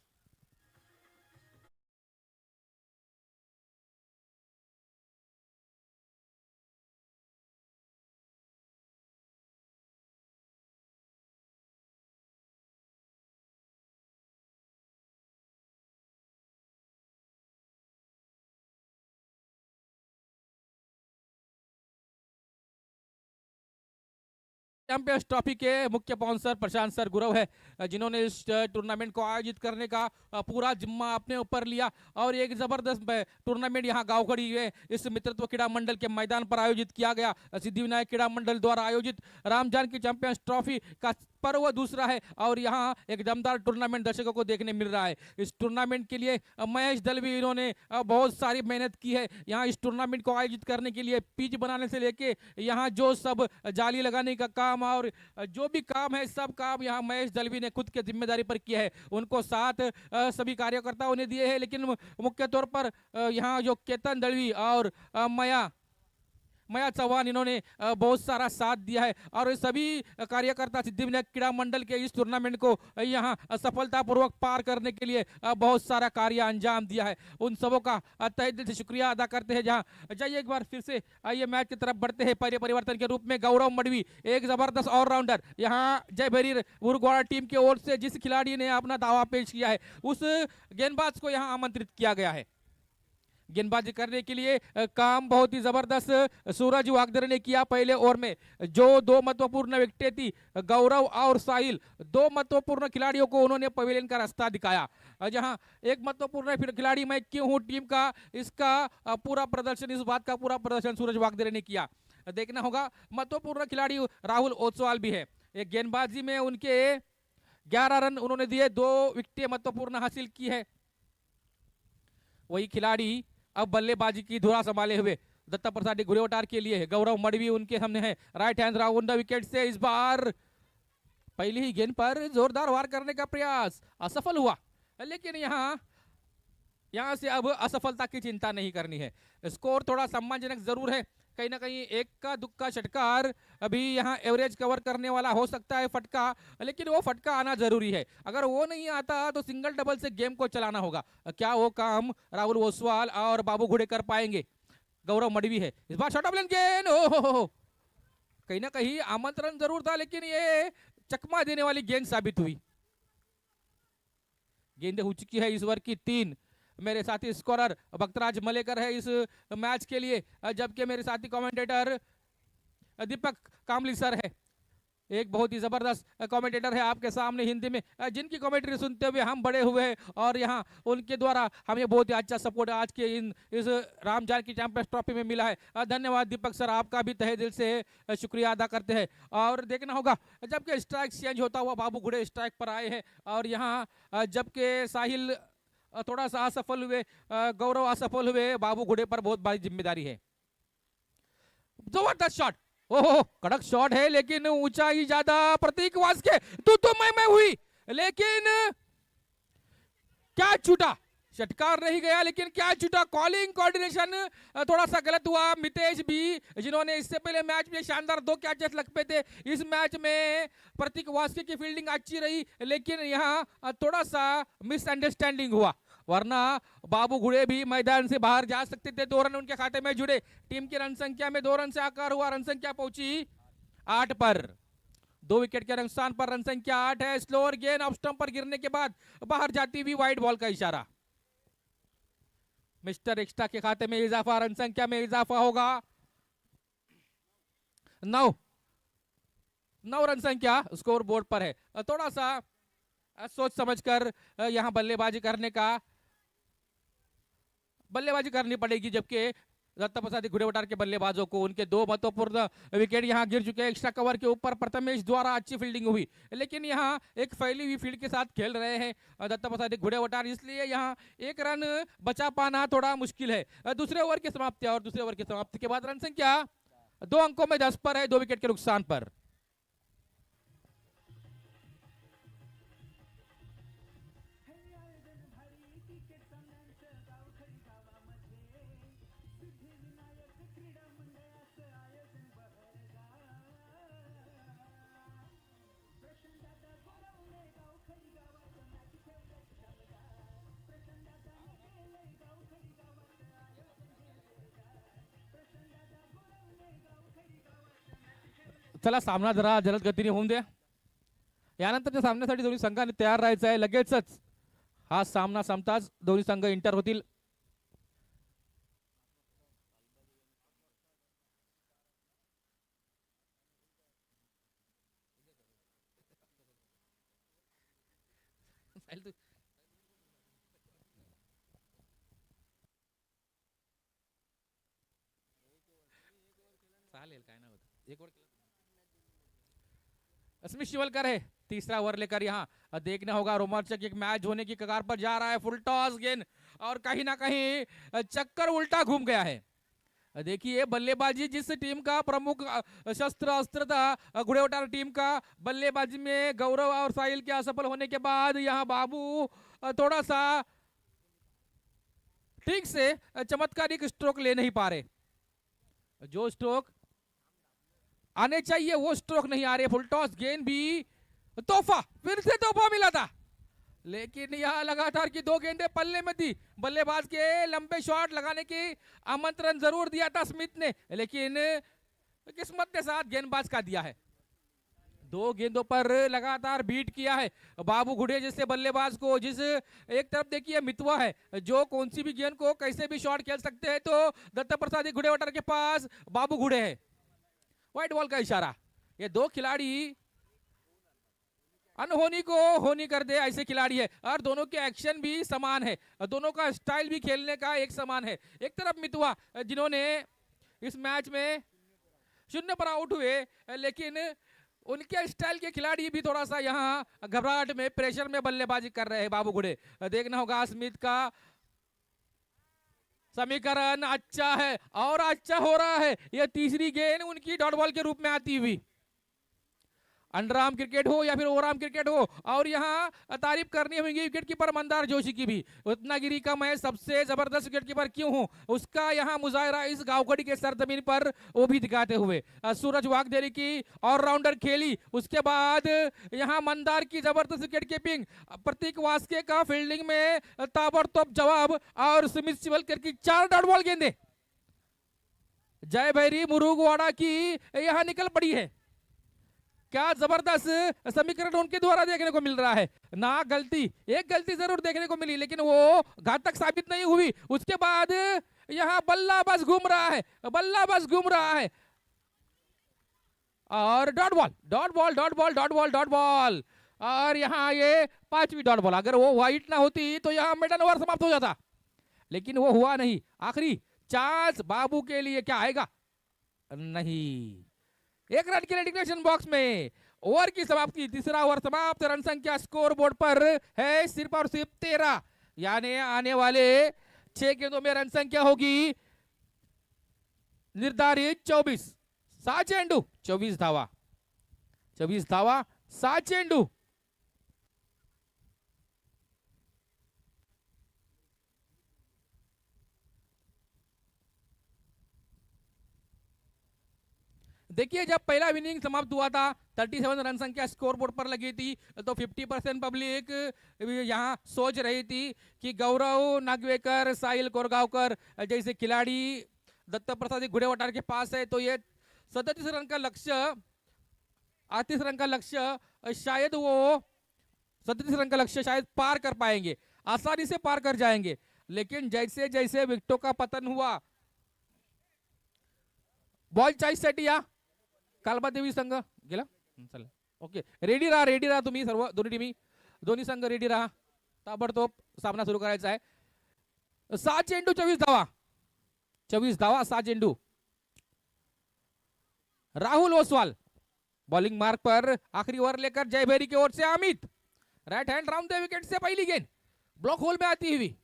चैंपियंस ट्रॉफी के मुख्य स्पॉन्सर प्रशांत सर गुरव है, जिन्होंने इस टूर्नामेंट को आयोजित करने का पूरा जिम्मा अपने ऊपर लिया. और एक जबरदस्त टूर्नामेंट यहाँ गाँवखड़ी में इस मित्रत्व क्रीड़ा मंडल के मैदान पर आयोजित किया गया. सिद्धिविनायक क्रीड़ा मंडल द्वारा आयोजित राम जानकी चैंपियंस ट्रॉफी का पर्व दूसरा है और यहाँ एक दमदार टूर्नामेंट दर्शकों को देखने मिल रहा है. इस टूर्नामेंट के लिए महेश दलवी इन्होंने बहुत सारी मेहनत की है. यहाँ इस टूर्नामेंट को आयोजित करने के लिए पिच बनाने से लेके यहाँ जो सब जाली लगाने का काम और जो भी काम है, सब काम यहाँ महेश दलवी ने खुद के जिम्मेदारी पर किया है. उनको साथ सभी कार्यकर्ताओं ने दिए हैं, लेकिन मुख्य तौर पर यहाँ जो केतन दलवी और मया चौहान इन्होंने बहुत सारा साथ दिया है. और सभी कार्यकर्ता सिद्धिविनायक क्रीड़ा मंडल के इस टूर्नामेंट को यहाँ सफलतापूर्वक पार करने के लिए बहुत सारा कार्य अंजाम दिया है. उन सबों का तहे दिल से शुक्रिया अदा करते हैं. जहाँ जाइए एक बार फिर से आइए मैच की तरफ बढ़ते हैं. पहले परिवर्तन के रूप में गौरव मडवी, एक जबरदस्त ऑलराउंडर, यहाँ जय भैरी मुरुगवाड़ा टीम की ओर से जिस खिलाड़ी ने अपना दावा पेश किया है उस गेंदबाज को यहाँ आमंत्रित किया गया है. गेंदबाजी करने के लिए काम बहुत ही जबरदस्त सूरज वागदर ने किया. पहले ओवर में जो 2 महत्वपूर्ण विकेटें थी, गौरव और साहिल, 2 महत्वपूर्ण खिलाड़ियों को उन्होंने पवेलियन का रास्ता दिखाया. जहां एक महत्वपूर्ण खिलाड़ी मैं क्यों हूं टीम का, इसका पूरा प्रदर्शन, इस बात का पूरा प्रदर्शन सूरज वागदर ने किया. देखना होगा महत्वपूर्ण खिलाड़ी राहुल ओसवाल भी है. एक गेंदबाजी में उनके 11 रन उन्होंने दिए, 2 विकेटें महत्वपूर्ण हासिल की है. वही खिलाड़ी अब बल्लेबाजी की धुरा संभाले हुए दत्ता प्रसाद गुड़ेवटार के लिए है. गौरव मडवी उनके सामने है, right hand round the wicket से. इस बार पहली ही गेंद पर जोरदार वार करने का प्रयास असफल हुआ, लेकिन यहाँ से अब असफलता की चिंता नहीं करनी है. स्कोर थोड़ा सम्मानजनक जरूर है, कहीं ना कहीं एक का दुक्का षटकार अभी यहाँ एवरेज कवर करने वाला हो सकता है फटका, लेकिन वो फटका आना जरूरी है. अगर वो नहीं आता तो सिंगल डबल से गेम को चलाना होगा. क्या वो काम राहुल ओसवाल और बाबू घुड़े कर पाएंगे? गौरव मडवी है, इस बार शॉर्ट ऑफ लेन गेंद, ओहो, कहीं ना कहीं आमंत्रण जरूर था, लेकिन ये चकमा देने वाली गेंद साबित हुई. गेंद हो चुकी है इस ओवर की 3. मेरे साथी स्कोरर भक्तराज मलेकर है इस मैच के लिए, जबकि मेरे साथी कमेंटेटर दीपक कामली सर है. एक बहुत ही जबरदस्त कमेंटेटर है आपके सामने हिंदी में, जिनकी कमेंट्री सुनते हुए हम बड़े हुए हैं और यहाँ उनके द्वारा हमें बहुत ही अच्छा सपोर्ट आज के इस राम जानकी चैंपियंस ट्रॉफी में मिला है। धन्यवाद दीपक सर, आपका भी तहे दिल से शुक्रिया अदा करते हैं। और देखना होगा जबकि स्ट्राइक चेंज होता हुआ बाबू घुड़े स्ट्राइक पर आए हैं और यहाँ जबकि साहिल थोड़ा सा असफल हुए, गौरव असफल हुए, बाबू घुड़े पर बहुत बड़ी जिम्मेदारी है। जबरदस्त शॉट, ओहो कड़क शॉट है लेकिन ऊंचाई ज्यादा प्रतीक वास्के तो मैं हुई, लेकिन क्या छूटा, षटकार नहीं गया लेकिन क्या छूटा। कॉलिंग कोऑर्डिनेशन थोड़ा सा गलत हुआ। मितेश भी जिन्होंने इससे पहले मैच में शानदार 2 कैचेस लग पे थे, इस मैच में प्रतीक वास्के की फील्डिंग अच्छी रही लेकिन यहाँ थोड़ा सा मिसअंडरस्टैंडिंग हुआ, वरना बाबू घुड़े भी मैदान से बाहर जा सकते थे। 2 रन उनके खाते में जुड़े, टीम की रन संख्या में 2 रन से आकार हुआ, रन संख्या पहुंची 8 पर। 2 विकेट के नुकसान पर रन संख्या 8 है। स्लोअर गेंद ऑफ स्टंप पर गिरने के बाद बाहर जाती हुई वाइड बॉल का इशारा। मिस्टर एक्स्ट्रा के खाते में इजाफा, रन संख्या में इजाफा होगा। 9 रन संख्या स्कोर बोर्ड पर है। थोड़ा सा सोच समझकर यहां बल्लेबाजी करनी पड़ेगी, जबकि दत्ता प्रसाद घुड़ेवटार के बल्लेबाजों को उनके 2 महत्वपूर्ण विकेट यहां गिर चुके हैं। एक्स्ट्रा कवर के ऊपर प्रथमेश द्वारा अच्छी फील्डिंग हुई लेकिन यहां एक फैली हुई फील्ड के साथ खेल रहे हैं दत्ता प्रसाद घुड़ेवटार, इसलिए यहां 1 रन बचा पाना थोड़ा मुश्किल है। दूसरे ओवर की समाप्ति और दूसरे ओवर की समाप्ति के बाद रन संख्या 2 अंकों में 10 पर है, 2 विकेट के नुकसान पर। चला सामना जरा जलद गतीने होऊन द्या। यानंतरच्या सामन्यासाठी दोन्ही संघांनी तयार राहायचं आहे। लगेचच हा सामना संपताच दोन्ही संघ इंटर होतील। चालेल काय नाही होत, एक ओवर स्मिथ शिवलकर है तीसरा ओवर लेकर यहाँ देखना होगा। रोमांचक एक मैच होने की कगार पर जा रहा है। फुल टॉस गेंद और कहीं ना कहीं चक्कर उल्टा घूम गया है। देखिए बल्लेबाजी जिस टीम का प्रमुख शस्त्र अस्त्र था घुड़ेवटार टीम का, बल्लेबाजी में गौरव और साहिल के असफल होने के बाद यहाँ बाबू थोड़ा सा ठीक से चमत्कारिक स्ट्रोक ले नहीं पा रहे। जो स्ट्रोक आने चाहिए वो स्ट्रोक नहीं आ रहे। फुल टॉस गेंद भी तोहफा, फिर से तोहफा मिला था लेकिन यहां लगातार की 2 गेंदें पल्ले में थी। बल्लेबाज के लंबे शॉट लगाने की आमंत्रण जरूर दिया था स्मिथ ने, लेकिन किस्मत के साथ गेंदबाज का दिया है। 2 गेंदों पर लगातार बीट किया है बाबू घुड़े जैसे बल्लेबाज को। जिस एक तरफ देखिए मितवा है जो कौन सी भी गेंद को कैसे भी शॉट खेल सकते हैं, तो दत्ता प्रसाद घुड़ेवटार के पास बाबू घुड़े है। व्हाइट बॉल का इशारा। ये 2 खिलाड़ी अनहोनी को होनी कर दे ऐसे खिलाड़ी है और दोनों के एक्शन भी समान है, दोनों का स्टाइल भी खेलने का एक समान है। एक तरफ मितवा जिन्होंने इस मैच में 0 पर आउट हुए, लेकिन उनके स्टाइल के खिलाड़ी भी थोड़ा सा यहाँ घबराहट में प्रेशर में बल्लेबाजी कर रहे हैं बाबू घुड़े। देखना होगा स्मिथ का समीकरण अच्छा है और अच्छा हो रहा है। यह तीसरी गेंद उनकी डॉट बॉल के रूप में आती हुई, अंडरआर्म क्रिकेट हो या फिर ओवरआर्म क्रिकेट हो। और यहाँ तारीफ करनी होगी विकेट कीपर मंदार जोशी की भी। रत्नागिरी का मैं सबसे जबरदस्त विकेट कीपर क्यों हूं, उसका यहाँ मुजाहरा इस गांवकड़ी के सरजमीन पर वो भी दिखाते हुए। सूरज वागदेरी की ऑलराउंडर खेली, उसके बाद यहाँ मंदार की जबरदस्त विकेट कीपिंग, प्रतीक वास्के का फील्डिंग में ताबड़तोड़ जवाब और सुमित शिवलकर की 4 डॉट बॉल गेंदे। जय भैरी मुरुगवाड़ा की यहाँ निकल पड़ी है। क्या जबरदस्त समीकरण उनके द्वारा देखने को मिल रहा है। ना गलती, एक गलती जरूर देखने को मिली लेकिन वो घातक साबित नहीं हुई। उसके बाद यहां बल्ला बस घूम रहा है, बल्ला बस घूम रहा है। और dot ball dot ball dot ball dot ball dot ball, और यहाँ ये 5वीं डॉट बॉल। अगर वो व्हाइट ना होती तो यहाँ मिडन ओवर समाप्त हो जाता, लेकिन वो हुआ नहीं। आखिरी चांस बाबू के लिए, क्या आएगा? नहीं। 1 रन के डिक्लेरेशन बॉक्स में। ओवर की समाप्ति, तीसरा ओवर समाप्त। रन संख्या स्कोर बोर्ड पर है सिर्फ और सिर्फ 13, यानी आने वाले 6 गेंदों में रन संख्या होगी निर्धारित 24। 7 चेंडू 24 धावा, 24 धावा 7 चेंडू। देखिए, जब पहला इनिंग समाप्त हुआ था 37 रन संख्या स्कोर बोर्ड पर लगी थी, तो 50% पब्लिक यहां सोच रही थी कि गौरव नागवेकर, साहिल कोरगांवकर जैसे खिलाड़ी दत्त प्रसाद घुड़ेवटार के पास है, तो ये 37 रन का लक्ष्य, 38 रन का लक्ष्य शायद वो 37 रन का लक्ष्य शायद पार कर पाएंगे, आसानी से पार कर जाएंगे। लेकिन जैसे जैसे विकेटों का पतन हुआ, बॉल चॉईससाठी या कालबादेवी संघ गेला, चला ओके, रेडी राहा तुम्ही सर्व, दोन्ही संघ रेडी राहा, ताबडतोब सामना सुरू करायचा आहे। 7 चेंडू 24 धावा, 24 धावा 7 चेंडू। राहुल ओसवाल बॉलिंग मार्क पर, आखिरी ओवर लेकर जय भैरी की ओर से Amit, right hand round the wicket से पहली गेंद ब्लॉक होल में आती हुई।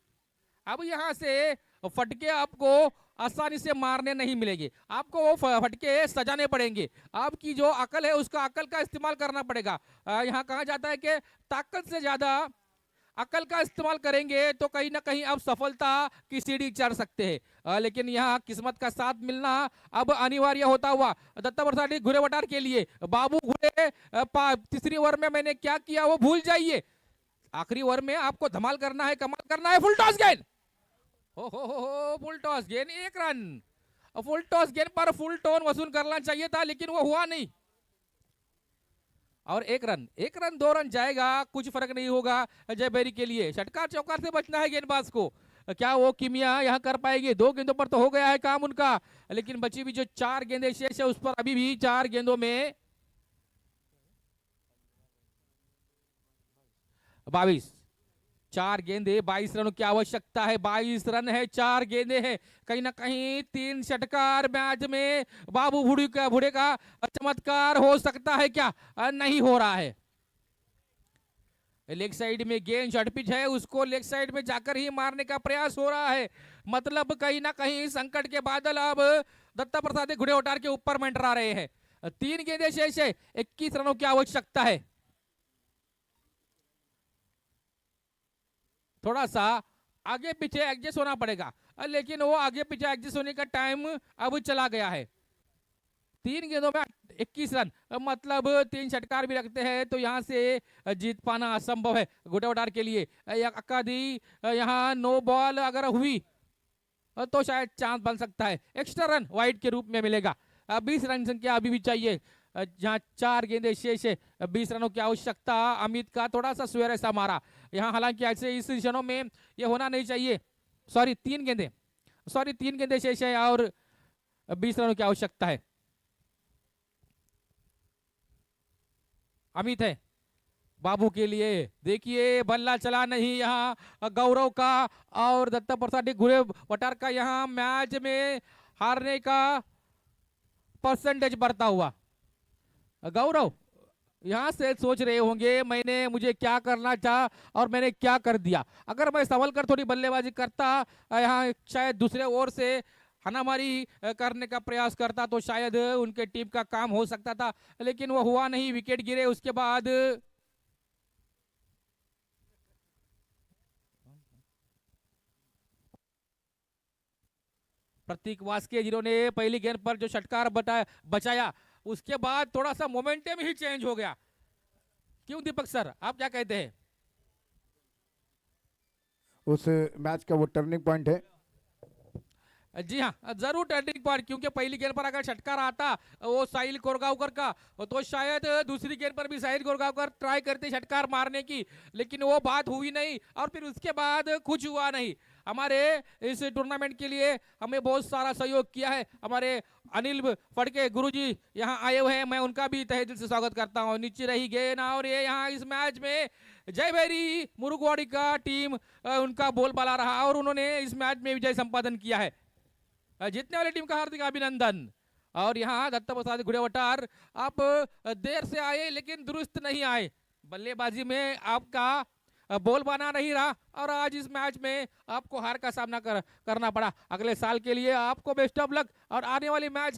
अब यहां से फटके आपको आसानी से मारने नहीं मिलेंगे, आपको वो फटके सजाने पड़ेंगे। आपकी जो अकल है उसका अकल का इस्तेमाल करना पड़ेगा। यहाँ कहा जाता है कि ताकत से ज्यादा अकल का इस्तेमाल करेंगे तो कहीं ना कहीं आप सफलता की सीढ़ी चढ़ सकते हैं। लेकिन यहाँ किस्मत का साथ मिलना अब अनिवार्य होता हुआ दत्ता प्रसाद घुड़ेवटार के लिए। बाबू घुड़े, तीसरी ओवर में मैंने क्या किया वो भूल जाइए, आखिरी ओवर में आपको धमाल करना है, कमाल करना है। फुल टॉस गेंद, हो फुल टॉस गेंद, 1 रन। फुल टॉस गेंद पर फुल टोन वसूल करना चाहिए था, लेकिन वो हुआ नहीं। और 1 रन, 2 रन जाएगा, कुछ फर्क नहीं होगा जय भैरी के लिए। षटकार चौकार से बचना है गेंदबाज को। क्या वो किमिया यहां कर पाएंगे? 2 गेंदों पर तो हो गया है काम उनका, लेकिन बची हुई जो 4 गेंदें शेष है उस पर अभी भी 4 गेंदों में 22, 4 गेंदे 22 रनों की आवश्यकता है। 22 रन है, 4 गेंदे हैं। कहीं ना कहीं 3 षटकार मैच में बाबू भुड़े का चमत्कार हो सकता है क्या? नहीं हो रहा है। लेग साइड में गेंद शॉर्ट पिच है, उसको लेग साइड में जाकर ही मारने का प्रयास हो रहा है। मतलब कहीं ना कहीं संकट के बादल अब दत्ता प्रसाद घुड़ेवटार के ऊपर मंडरा रहे हैं। 3 गेंदे शेष है, 21 रनों की आवश्यकता है। थोड़ा सा आगे पीछे एडजस्ट होना पड़ेगा, लेकिन वो आगे पीछे एडजस्ट होने का टाइम अब चला गया है। 3 गेंदों में 21 रन, मतलब 3 षटकार भी रखते हैं तो यहां से जीत पाना असंभव है घुड़ेवटार के लिए। अकादी यहाँ नो बॉल अगर हुई तो शायद चांस बन सकता है, एक्स्ट्रा रन वाइड के रूप में मिलेगा। 20 रन संख्या अभी भी चाहिए, जहां 4 गेंदे शेष है। 20 रनों की आवश्यकता। अमित का थोड़ा सा स्वेर ऐसा मारा यहाँ, हालांकि ऐसे इस क्षणों में ये होना नहीं चाहिए। सॉरी 3 गेंदे शेष है और 20 रनों की आवश्यकता है। अमित है बाबू के लिए, देखिए बल्ला चला नहीं यहाँ गौरव का, और दत्ता प्रसाद घुड़ेवटार का यहाँ मैच में हारने का परसेंटेज बढ़ता हुआ। गौरव यहां से सोच रहे होंगे मुझे क्या करना था और मैंने क्या कर दिया। अगर मैं संभल कर थोड़ी बल्लेबाजी करता, यहाँ शायद दूसरे ओर से हनामारी करने का प्रयास करता तो शायद उनके टीम का काम हो सकता था, लेकिन वो हुआ नहीं। विकेट गिरे, उसके बाद प्रतीक वास्के जिन्होंने पहली गेंद पर जो षटकार बचाया, उसके बाद थोड़ा सा मोमेंटम ही चेंज हो गया। क्यों दीपक सर, आप क्या कहते हैं? उस मैच का वो टर्निंग पॉइंट है। जी हाँ, जरूर टर्निंग पॉइंट, क्योंकि पहली गेंद पर अगर षटकार आता वो साहिल कोरगांवकर का, तो शायद दूसरी गेंद पर भी साहिल कोरगांवकर ट्राई करते षटकार मारने की, लेकिन वो बात हुई नहीं और फिर उसके बाद कुछ हुआ नहीं। हमारे इस टूर्नामेंट के लिए हमें बहुत सारा सहयोग किया है। हमारे अनिल फड़के गुरुजी यहाँ आए हुए हैं, मैं उनका भी तहे दिल से स्वागत करता हूँ। नीचे रही गेंद और ये यहाँ इस मैच में जयभैरी मुरुगवाड़ी का टीम उनका बोलबाला रहा और उन्होंने इस मैच में विजय संपादन किया है। जीतने वाली टीम का हार्दिक अभिनंदन। और यहाँ दत्ता प्रसाद घुड़ेवटार, आप देर से आए लेकिन दुरुस्त नहीं आए। बल्लेबाजी में आपका बॉल बना नहीं रहा और आज इस मैच में आपको हार का सामना करना पड़ा। अगले साल के लिए आपको बेस्ट ऑफ लक और आने वाली मैच